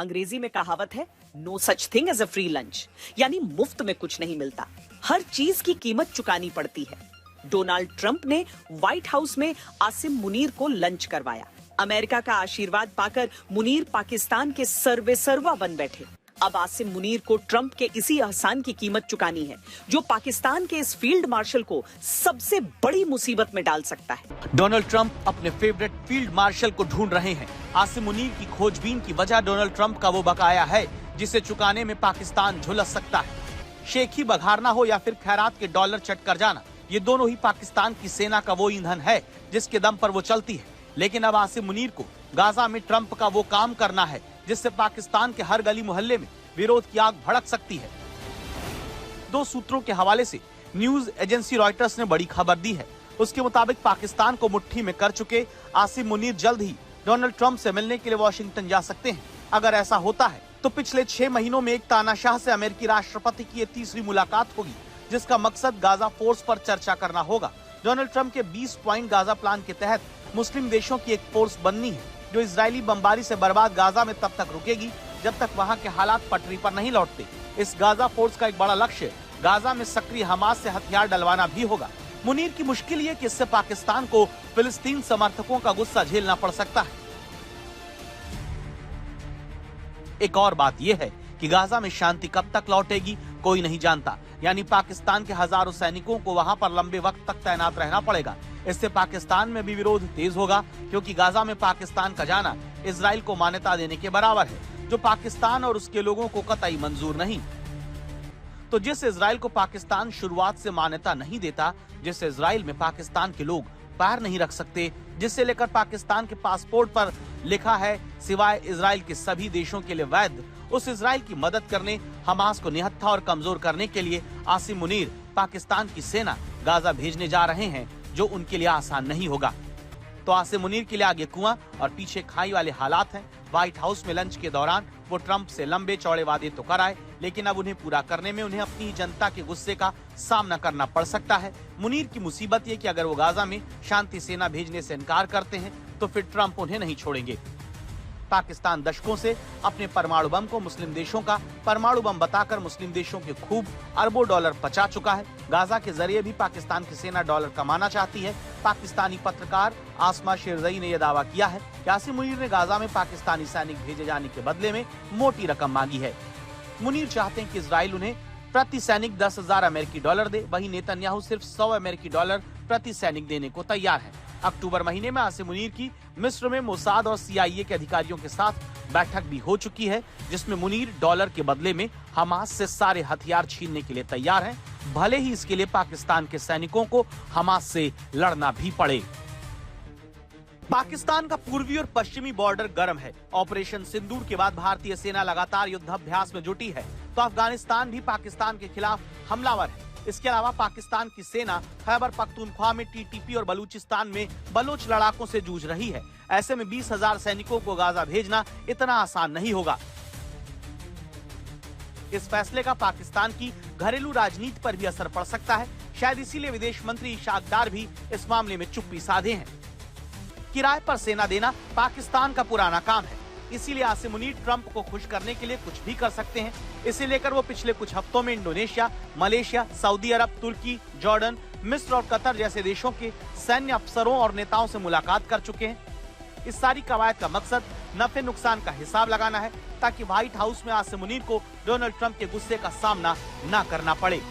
अंग्रेजी में कहावत है, no such thing as a free lunch, यानी मुफ्त में कुछ नहीं मिलता, हर चीज की कीमत चुकानी पड़ती है। डोनाल्ड ट्रंप ने व्हाइट हाउस में आसिम मुनीर को लंच करवाया। अमेरिका का आशीर्वाद पाकर मुनीर पाकिस्तान के सर्वेसर्वा बन बैठे। अब आसिम मुनीर को ट्रंप के इसी एहसान की कीमत चुकानी है, जो पाकिस्तान के इस फील्ड मार्शल को सबसे बड़ी मुसीबत में डाल सकता है। डोनाल्ड ट्रंप अपने फेवरेट फील्ड मार्शल को ढूंढ रहे हैं। आसिम मुनीर की खोजबीन की वजह डोनाल्ड ट्रंप का वो बकाया है जिसे चुकाने में पाकिस्तान झुलस सकता है। शेखी बघारना हो या फिर खैरात के डॉलर चट कर जाना, ये दोनों ही पाकिस्तान की सेना का वो ईंधन है जिसके दम पर वो चलती है। लेकिन अब आसिम मुनीर को गाजा में ट्रंप का वो काम करना है जिससे पाकिस्तान के हर गली मोहल्ले में विरोध की आग भड़क सकती है। दो सूत्रों के हवाले से न्यूज एजेंसी रॉयटर्स ने बड़ी खबर दी है। उसके मुताबिक पाकिस्तान को मुट्ठी में कर चुके आसिम मुनीर जल्द ही डोनाल्ड ट्रंप से मिलने के लिए वॉशिंगटन जा सकते हैं। अगर ऐसा होता है तो पिछले 6 महीनों में एक तानाशाह से अमेरिकी राष्ट्रपति की ये तीसरी मुलाकात होगी, जिसका मकसद गाजा फोर्स पर चर्चा करना होगा। डोनाल्ड ट्रंप के 20 पॉइंट गाजा प्लान के तहत मुस्लिम देशों की एक फोर्स बननी है जो इजरायली बमबारी से बर्बाद गाजा में तब तक रुकेगी जब तक वहां के हालात पटरी पर नहीं लौटते। इस गाजा फोर्स का एक बड़ा लक्ष्य गाजा में सक्रिय हमास से हथियार डलवाना भी होगा। मुनीर की मुश्किल ये कि इससे पाकिस्तान को फिलिस्तीन समर्थकों का गुस्सा झेलना पड़ सकता है। एक और बात यह है कि गाजा में शांति कब तक लौटेगी कोई नहीं जानता, यानी पाकिस्तान के हजारों सैनिकों को वहां पर लंबे वक्त तक तैनात रहना पड़ेगा। इससे पाकिस्तान में भी विरोध तेज होगा, क्योंकि गाजा में पाकिस्तान का जाना इजराइल को मान्यता देने के बराबर है, जो पाकिस्तान और उसके लोगों को कतई मंजूर नहीं। तो जिस इजराइल को पाकिस्तान शुरुआत से मान्यता नहीं देता, जिस इजराइल में पाकिस्तान के लोग पैर नहीं रख सकते, जिससे लेकर पाकिस्तान के पासपोर्ट पर लिखा है सिवाय इजराइल के सभी देशों के लिए वैध, उस इजराइल की मदद करने, हमास को निहत्था और कमजोर करने के लिए आसिम मुनीर पाकिस्तान की सेना गाजा भेजने जा रहे हैं, जो उनके लिए आसान नहीं होगा। तो आसिम मुनीर के लिए आगे कुआं और पीछे खाई वाले हालात हैं। व्हाइट हाउस में लंच के दौरान वो ट्रंप से लंबे चौड़े वादे तो कराए, लेकिन अब उन्हें पूरा करने में उन्हें अपनी ही जनता के गुस्से का सामना करना पड़ सकता है। मुनीर की मुसीबत ये कि अगर वो गाजा में शांति सेना भेजने से इनकार करते हैं तो फिर ट्रंप उन्हें नहीं छोड़ेंगे। पाकिस्तान दशकों से अपने परमाणु बम को मुस्लिम देशों का परमाणु बम बताकर मुस्लिम देशों के खूब अरबों डॉलर पचा चुका है। गाजा के जरिए भी पाकिस्तान की सेना डॉलर कमाना चाहती है। पाकिस्तानी पत्रकार आसमा शेरजई ने यह दावा किया है कि आसिम मुनीर ने गाजा में पाकिस्तानी सैनिक भेजे जाने के बदले में मोटी रकम मांगी है। मुनीर चाहते हैं कि इजराइल उन्हें प्रति सैनिक 10,000 अमेरिकी डॉलर दे, वहीं नेतन्याहू सिर्फ 100 अमेरिकी डॉलर प्रति सैनिक देने को तैयार है। अक्टूबर महीने में आसिम मुनीर की मिस्र में मोसाद और CIA के अधिकारियों के साथ बैठक भी हो चुकी है, जिसमें मुनीर डॉलर के बदले में हमास से सारे हथियार छीनने के लिए तैयार हैं, भले ही इसके लिए पाकिस्तान के सैनिकों को हमास से लड़ना भी पड़े। पाकिस्तान का पूर्वी और पश्चिमी बॉर्डर गर्म है। ऑपरेशन सिंदूर के बाद भारतीय सेना लगातार युद्धाभ्यास में जुटी है, तो अफगानिस्तान भी पाकिस्तान के खिलाफ हमलावर है। इसके अलावा पाकिस्तान की सेना खैबर पख्तूनख्वा में TTP और बलूचिस्तान में बलोच लड़ाकों से जूझ रही है। ऐसे में 20,000 सैनिकों को गाजा भेजना इतना आसान नहीं होगा। इस फैसले का पाकिस्तान की घरेलू राजनीति पर भी असर पड़ सकता है। शायद इसीलिए विदेश मंत्री इशाक डार भी इस मामले में चुप्पी साधे हैं। किराए पर सेना देना पाकिस्तान का पुराना काम है, इसीलिए आसिम मुनीर ट्रंप को खुश करने के लिए कुछ भी कर सकते हैं। इसे लेकर वो पिछले कुछ हफ्तों में इंडोनेशिया, मलेशिया, सऊदी अरब, तुर्की, जॉर्डन, मिस्र और कतर जैसे देशों के सैन्य अफसरों और नेताओं से मुलाकात कर चुके हैं। इस सारी कवायद का मकसद नफे नुकसान का हिसाब लगाना है, ताकि व्हाइट हाउस में आसिम मुनीर को डोनाल्ड ट्रंप के गुस्से का सामना न करना पड़े।